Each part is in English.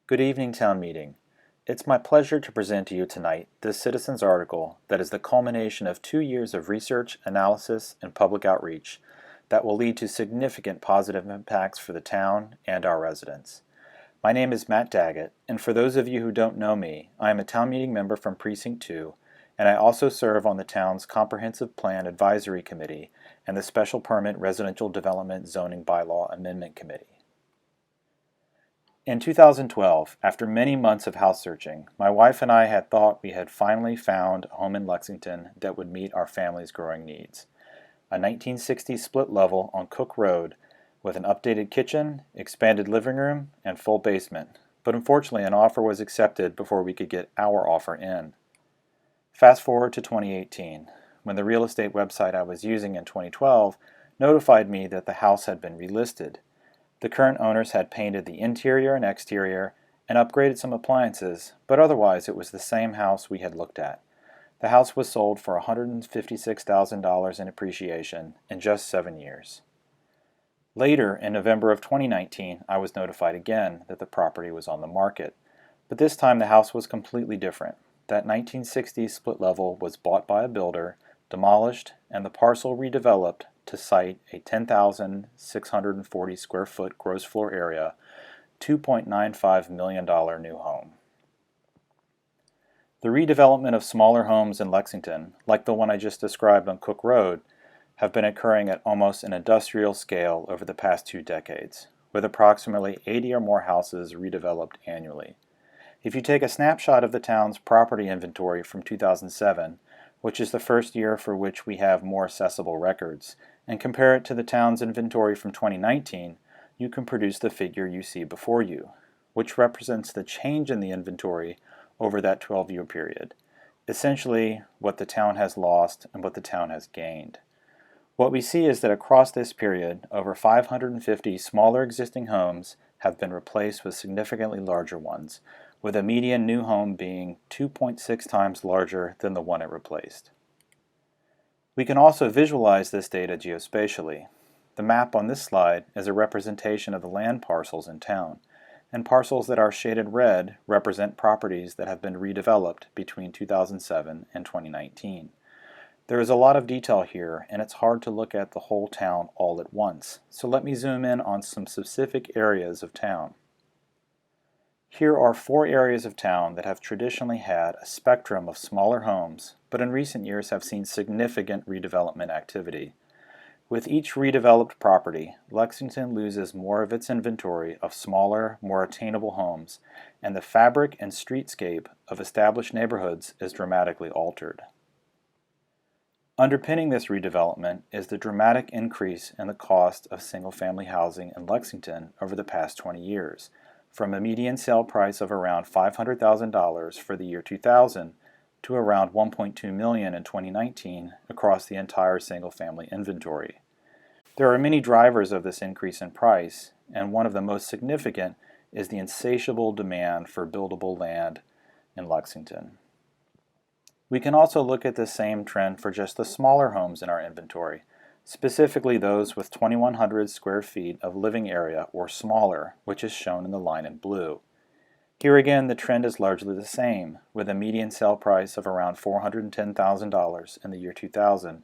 Good evening, Town Meeting. It's my pleasure to present to you tonight this citizens article that is the culmination of 2 years of research, analysis, and public outreach that will lead to significant positive impacts for the town and our residents. My name is Matt Daggett, and for those of you who don't know me, I am a Town Meeting member from Precinct 2, and I also serve on the town's Comprehensive Plan Advisory Committee and the Special Permit Residential Development Zoning Bylaw Amendment Committee. In 2012, after many months of house searching, my wife and I had thought we had finally found a home in Lexington that would meet our family's growing needs. A 1960s split level on Cook Road with an updated kitchen, expanded living room, and full basement. But unfortunately, an offer was accepted before we could get our offer in. Fast forward to 2018, when the real estate website I was using in 2012 notified me that the house had been relisted. The current owners had painted the interior and exterior and upgraded some appliances, but otherwise it was the same house we had looked at. The house was sold for $156,000 in appreciation in just 7 years. Later, in November of 2019, I was notified again that the property was on the market, but this time the house was completely different. That 1960s split level was bought by a builder, demolished, and the parcel redeveloped to site a 10,640 square foot gross floor area, $2.95 million new home. The redevelopment of smaller homes in Lexington, like the one I just described on Cook Road, have been occurring at almost an industrial scale over the past 2 decades, with approximately 80 or more houses redeveloped annually. If you take a snapshot of the town's property inventory from 2007, which is the first year for which we have more accessible records, and compare it to the town's inventory from 2019, you can produce the figure you see before you, which represents the change in the inventory over that 12-year period, essentially what the town has lost and what the town has gained. What we see is that across this period, over 550 smaller existing homes have been replaced with significantly larger ones, with a median new home being 2.6 times larger than the one it replaced. We can also visualize this data geospatially. The map on this slide is a representation of the land parcels in town, and parcels that are shaded red represent properties that have been redeveloped between 2007 and 2019. There is a lot of detail here, and it's hard to look at the whole town all at once, so let me zoom in on some specific areas of town. Here are 4 areas of town that have traditionally had a spectrum of smaller homes, but in recent years have seen significant redevelopment activity. With each redeveloped property, Lexington loses more of its inventory of smaller, more attainable homes, and the fabric and streetscape of established neighborhoods is dramatically altered. Underpinning this redevelopment is the dramatic increase in the cost of single-family housing in Lexington over the past 20 years, from a median sale price of around $500,000 for the year 2000 to around $1.2 million in 2019 across the entire single-family inventory. There are many drivers of this increase in price, and one of the most significant is the insatiable demand for buildable land in Lexington. We can also look at the same trend for just the smaller homes in our inventory, specifically those with 2,100 square feet of living area or smaller, which is shown in the line in blue. Here again, the trend is largely the same, with a median sale price of around $410,000 in the year 2000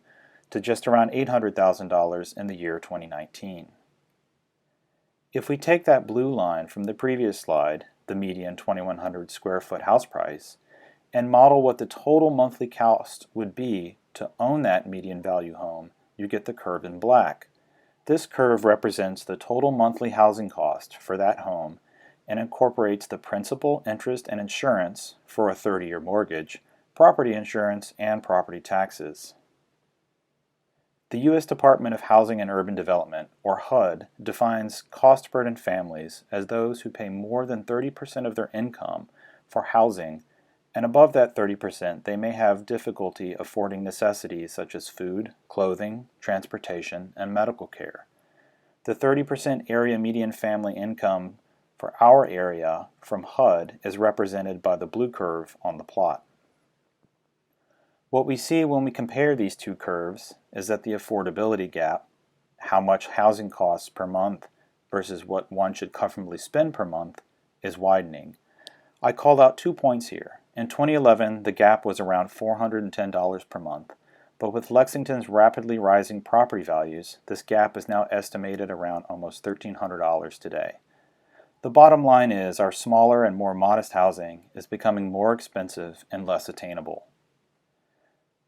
to just around $800,000 in the year 2019. If we take that blue line from the previous slide, the median 2,100 square foot house price, and model what the total monthly cost would be to own that median value home, you get the curve in black. This curve represents the total monthly housing cost for that home and incorporates the principal, interest, and insurance for a 30-year mortgage, property insurance, and property taxes. The U.S. Department of Housing and Urban Development, or HUD, defines cost-burdened families as those who pay more than 30% of their income for housing, and above that 30%, they may have difficulty affording necessities such as food, clothing, transportation, and medical care. The 30% area median family income for our area from HUD is represented by the blue curve on the plot. What we see when we compare these two curves is that the affordability gap, how much housing costs per month versus what one should comfortably spend per month, is widening. I called out 2 points here. In 2011, the gap was around $410 per month, but with Lexington's rapidly rising property values, this gap is now estimated around almost $1,300 today. The bottom line is our smaller and more modest housing is becoming more expensive and less attainable.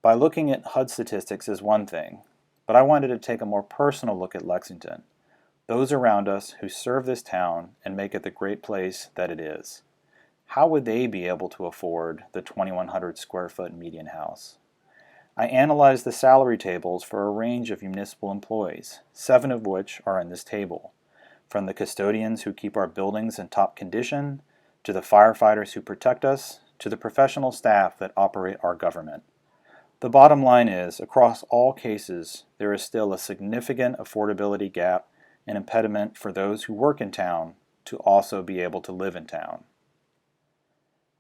By looking at HUD statistics is one thing, but I wanted to take a more personal look at Lexington, those around us who serve this town and make it the great place that it is. How would they be able to afford the 2,100 square foot median house? I analyzed the salary tables for a range of municipal employees, 7 of which are in this table, from the custodians who keep our buildings in top condition, to the firefighters who protect us, to the professional staff that operate our government. The bottom line is, across all cases, there is still a significant affordability gap and impediment for those who work in town to also be able to live in town.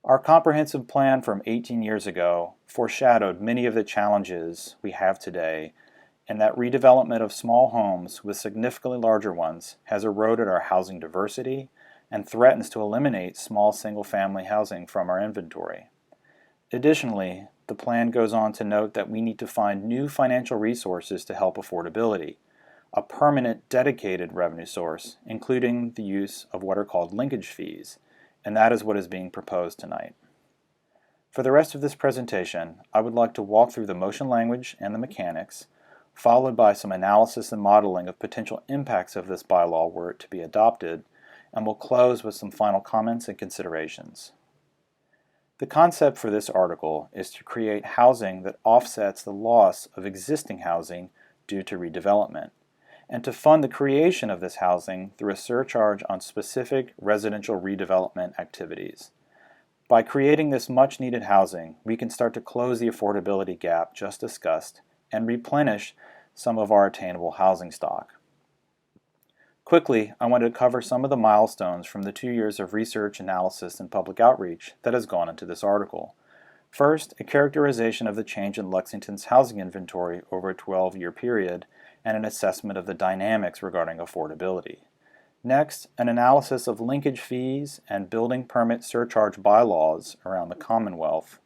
Our comprehensive plan from 18 years ago foreshadowed many of the challenges we have today, and that redevelopment of small homes with significantly larger ones has eroded our housing diversity and threatens to eliminate small single-family housing from our inventory. Additionally, the plan goes on to note that we need to find new financial resources to help affordability, a permanent dedicated revenue source, including the use of what are called linkage fees, and that is what is being proposed tonight. For the rest of this presentation, I would like to walk through the motion language and the mechanics, followed by some analysis and modeling of potential impacts of this bylaw were it to be adopted, and we'll close with some final comments and considerations. The concept for this article is to create housing that offsets the loss of existing housing due to redevelopment, and to fund the creation of this housing through a surcharge on specific residential redevelopment activities. By creating this much-needed housing, we can start to close the affordability gap just discussed and replenish some of our attainable housing stock. Quickly, I wanted to cover some of the milestones from the 2 years of research, analysis, and public outreach that has gone into this article. First, a characterization of the change in Lexington's housing inventory over a 12-year period and an assessment of the dynamics regarding affordability. Next, an analysis of linkage fees and building permit surcharge bylaws around the Commonwealth.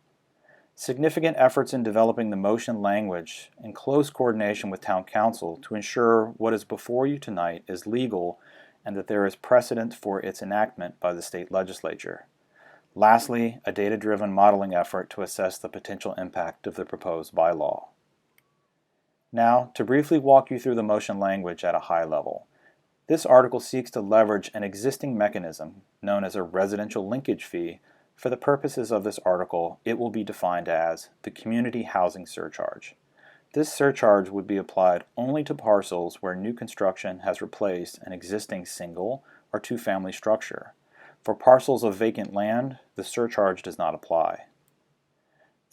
Significant efforts in developing the motion language in close coordination with Town Council to ensure what is before you tonight is legal and that there is precedent for its enactment by the state legislature. Lastly, a data-driven modeling effort to assess the potential impact of the proposed bylaw. Now, to briefly walk you through the motion language at a high level. This article seeks to leverage an existing mechanism known as a residential linkage fee. For the purposes of this article, it will be defined as the community housing surcharge. This surcharge would be applied only to parcels where new construction has replaced an existing single or two-family structure. For parcels of vacant land, the surcharge does not apply.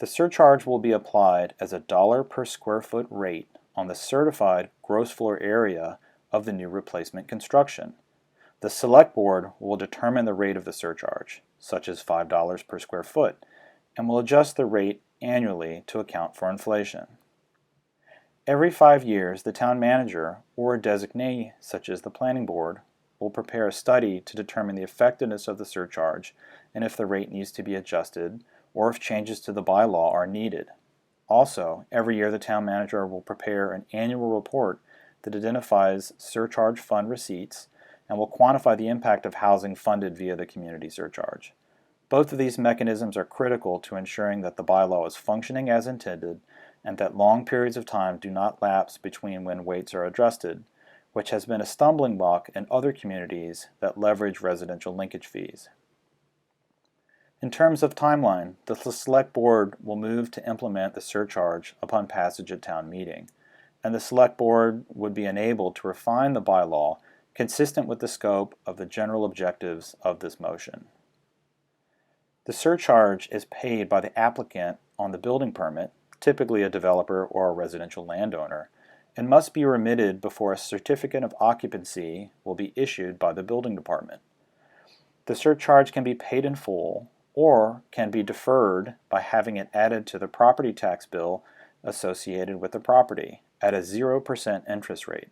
The surcharge will be applied as a $1 per square foot rate on the certified gross floor area of the new replacement construction. The Select Board will determine the rate of the surcharge, such as $5 per square foot, and will adjust the rate annually to account for inflation. Every 5 years, the town manager or a designee, such as the Planning Board, will prepare a study to determine the effectiveness of the surcharge and if the rate needs to be adjusted or if changes to the bylaw are needed. Also, every year the town manager will prepare an annual report that identifies surcharge fund receipts and will quantify the impact of housing funded via the community surcharge. Both of these mechanisms are critical to ensuring that the bylaw is functioning as intended and that long periods of time do not lapse between when rates are adjusted, which has been a stumbling block in other communities that leverage residential linkage fees. In terms of timeline, the Select Board will move to implement the surcharge upon passage at town meeting, and the Select Board would be enabled to refine the bylaw consistent with the scope of the general objectives of this motion. The surcharge is paid by the applicant on the building permit, typically a developer or a residential landowner, and must be remitted before a certificate of occupancy will be issued by the building department. The surcharge can be paid in full or can be deferred by having it added to the property tax bill associated with the property at a 0% interest rate.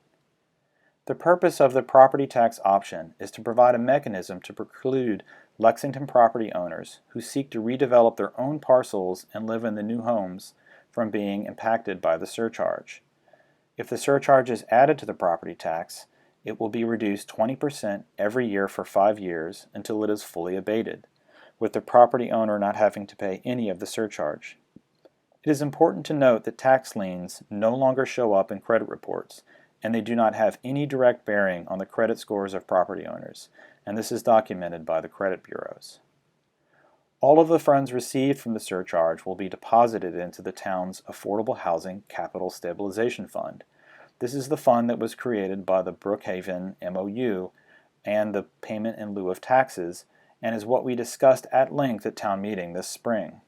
The purpose of the property tax option is to provide a mechanism to preclude Lexington property owners who seek to redevelop their own parcels and live in the new homes from being impacted by the surcharge. If the surcharge is added to the property tax, it will be reduced 20% every year for 5 years until it is fully abated, with the property owner not having to pay any of the surcharge. It is important to note that tax liens no longer show up in credit reports, and they do not have any direct bearing on the credit scores of property owners, and this is documented by the credit bureaus. All of the funds received from the surcharge will be deposited into the town's Affordable Housing Capital Stabilization Fund. This is the fund that was created by the Brookhaven MOU and the payment in lieu of taxes, and is what we discussed at length at town meeting this spring.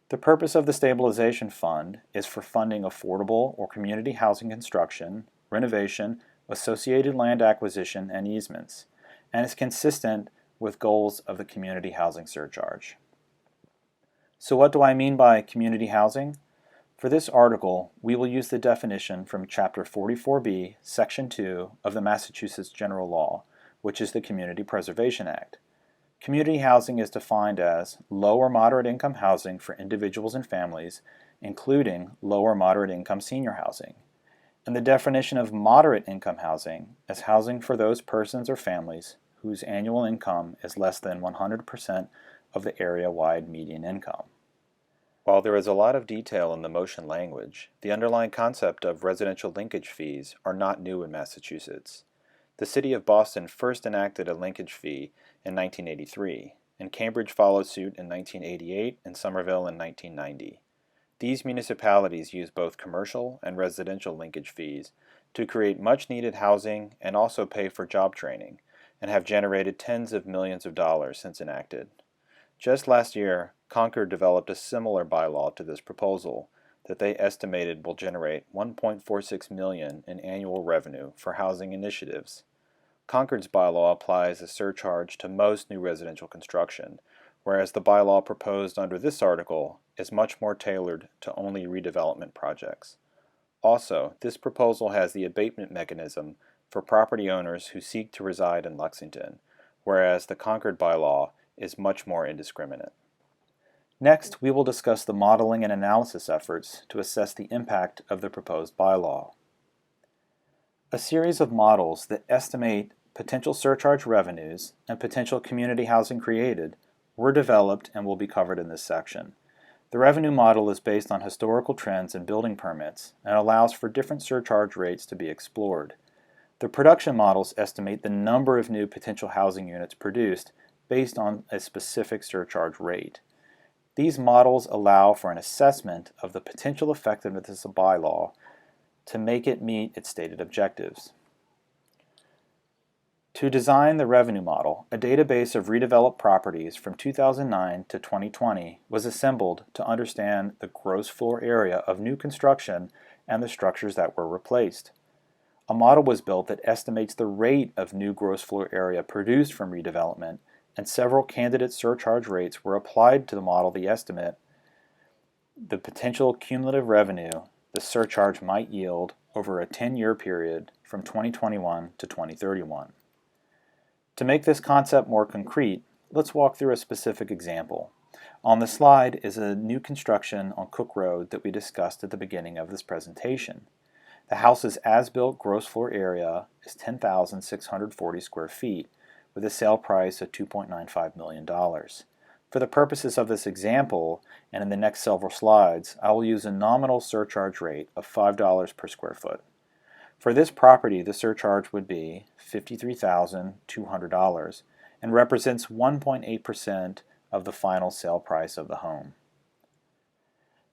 The purpose of the stabilization fund is for funding affordable or community housing construction, renovation, associated land acquisition, and easements, and is consistent with goals of the community housing surcharge. So what do I mean by community housing? For this article, we will use the definition from Chapter 44B, Section 2 of the Massachusetts General Law, which is the Community Preservation Act. Community housing is defined as low or moderate income housing for individuals and families, including low or moderate income senior housing. And the definition of moderate income housing is housing for those persons or families whose annual income is less than 100% of the area-wide median income. While there is a lot of detail in the motion language, the underlying concept of residential linkage fees are not new in Massachusetts. The City of Boston first enacted a linkage fee in 1983, and Cambridge followed suit in 1988 and Somerville in 1990. These municipalities use both commercial and residential linkage fees to create much-needed housing and also pay for job training, and have generated tens of millions of dollars since enacted. Just last year, Concord developed a similar bylaw to this proposal that they estimated will generate $1.46 million in annual revenue for housing initiatives. Concord's bylaw applies a surcharge to most new residential construction, whereas the bylaw proposed under this article is much more tailored to only redevelopment projects. Also, this proposal has the abatement mechanism for property owners who seek to reside in Lexington, whereas the Concord bylaw is much more indiscriminate. Next, we will discuss the modeling and analysis efforts to assess the impact of the proposed bylaw. A series of models that estimate potential surcharge revenues and potential community housing created were developed and will be covered in this section. The revenue model is based on historical trends in building permits and allows for different surcharge rates to be explored. The production models estimate the number of new potential housing units produced based on a specific surcharge rate. These models allow for an assessment of the potential effectiveness of a bylaw to make it meet its stated objectives. To design the revenue model, a database of redeveloped properties from 2009 to 2020 was assembled to understand the gross floor area of new construction and the structures that were replaced. A model was built that estimates the rate of new gross floor area produced from redevelopment, and several candidate surcharge rates were applied to the model to estimate the potential cumulative revenue the surcharge might yield over a 10-year period from 2021 to 2031. To make this concept more concrete, let's walk through a specific example. On the slide is a new construction on Cook Road that we discussed at the beginning of this presentation. The house's as-built gross floor area is 10,640 square feet, with a sale price of $2.95 million. For the purposes of this example, and in the next several slides, I will use a nominal surcharge rate of $5 per square foot. For this property, the surcharge would be $53,200 and represents 1.8% of the final sale price of the home.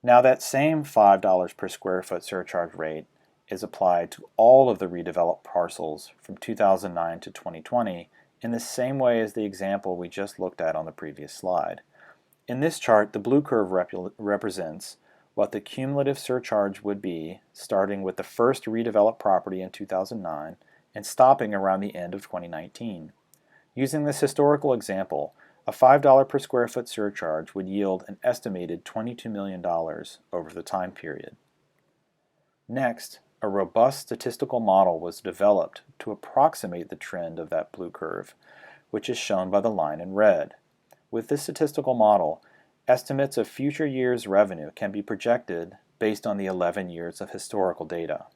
Now that same $5 per square foot surcharge rate is applied to all of the redeveloped parcels from 2009 to 2020 in the same way as the example we just looked at on the previous slide. In this chart, the blue curve represents what the cumulative surcharge would be starting with the first redeveloped property in 2009 and stopping around the end of 2019. Using this historical example, a $5 per square foot surcharge would yield an estimated $22 million over the time period. Next, a robust statistical model was developed to approximate the trend of that blue curve, which is shown by the line in red. With this statistical model, estimates of future years' revenue can be projected based on the 11 years of historical data.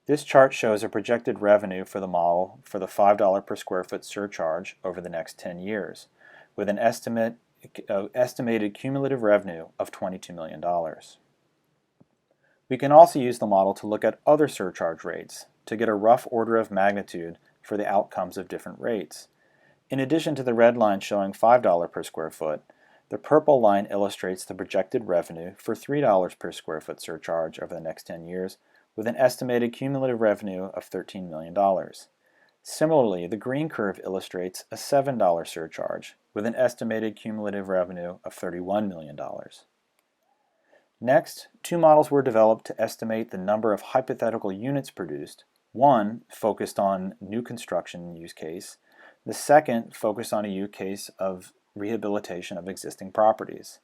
This chart shows a projected revenue for the model for the $5 per square foot surcharge over the next 10 years, with an estimated cumulative revenue of $22 million. We can also use the model to look at other surcharge rates to get a rough order of magnitude for the outcomes of different rates. In addition to the red line showing $5 per square foot, the purple line illustrates the projected revenue for $3 per square foot surcharge over the next 10 years, with an estimated cumulative revenue of $13 million. Similarly, the green curve illustrates a $7 surcharge, with an estimated cumulative revenue of $31 million. Next, two models were developed to estimate the number of hypothetical units produced, one focused on new construction use case, the second focused on a use case of rehabilitation of existing properties.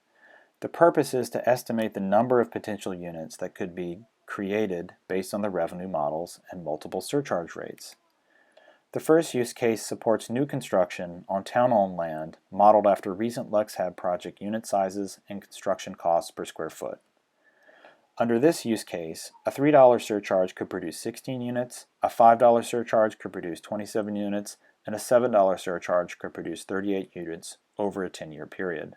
The purpose is to estimate the number of potential units that could be created based on the revenue models and multiple surcharge rates. The first use case supports new construction on town-owned land modeled after recent LexHab project unit sizes and construction costs per square foot. Under this use case, a $3 surcharge could produce 16 units, a $5 surcharge could produce 27 units, and a $7 surcharge could produce 38 units over a 10-year period.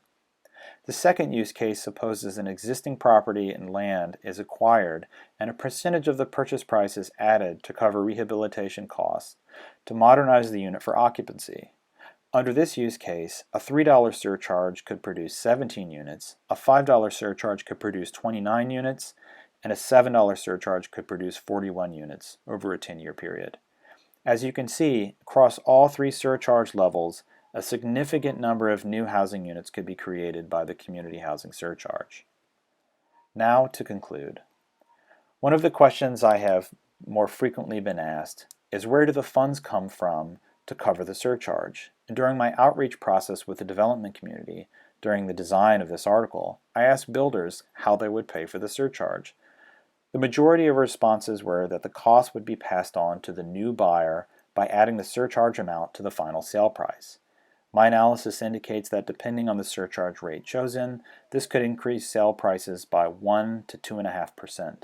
The second use case supposes an existing property and land is acquired and a percentage of the purchase price is added to cover rehabilitation costs to modernize the unit for occupancy. Under this use case, a $3 surcharge could produce 17 units, a $5 surcharge could produce 29 units, and a $7 surcharge could produce 41 units over a 10-year period. As you can see, across all three surcharge levels, a significant number of new housing units could be created by the community housing surcharge. Now to conclude. One of the questions I have more frequently been asked is, where do the funds come from to cover the surcharge? And during my outreach process with the development community, during the design of this article, I asked builders how they would pay for the surcharge. The majority of responses were that the cost would be passed on to the new buyer by adding the surcharge amount to the final sale price. My analysis indicates that depending on the surcharge rate chosen, this could increase sale prices by 1 to 2.5%.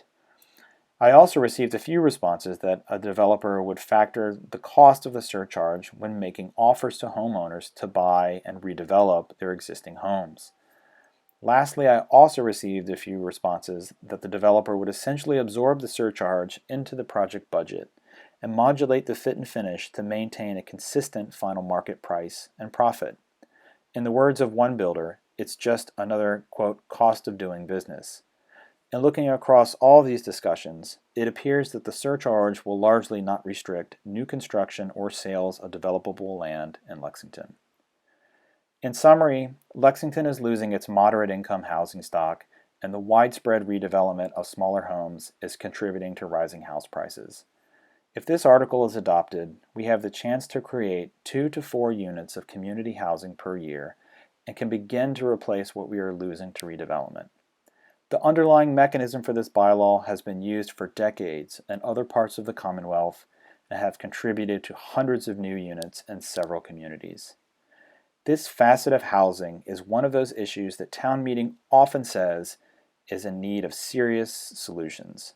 I also received a few responses that a developer would factor the cost of the surcharge when making offers to homeowners to buy and redevelop their existing homes. Lastly, I also received a few responses that the developer would essentially absorb the surcharge into the project budget and modulate the fit and finish to maintain a consistent final market price and profit. In the words of one builder, it's just another, quote, cost of doing business. In looking across all these discussions, it appears that the surcharge will largely not restrict new construction or sales of developable land in Lexington. In summary, Lexington is losing its moderate income housing stock, and the widespread redevelopment of smaller homes is contributing to rising house prices. If this article is adopted, we have the chance to create 2 to 4 units of community housing per year and can begin to replace what we are losing to redevelopment. The underlying mechanism for this bylaw has been used for decades in other parts of the Commonwealth and have contributed to hundreds of new units in several communities. This facet of housing is one of those issues that town meeting often says is in need of serious solutions.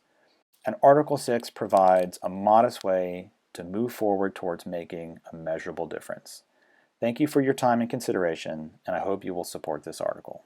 And Article 6 provides a modest way to move forward towards making a measurable difference. Thank you for your time and consideration, and I hope you will support this article.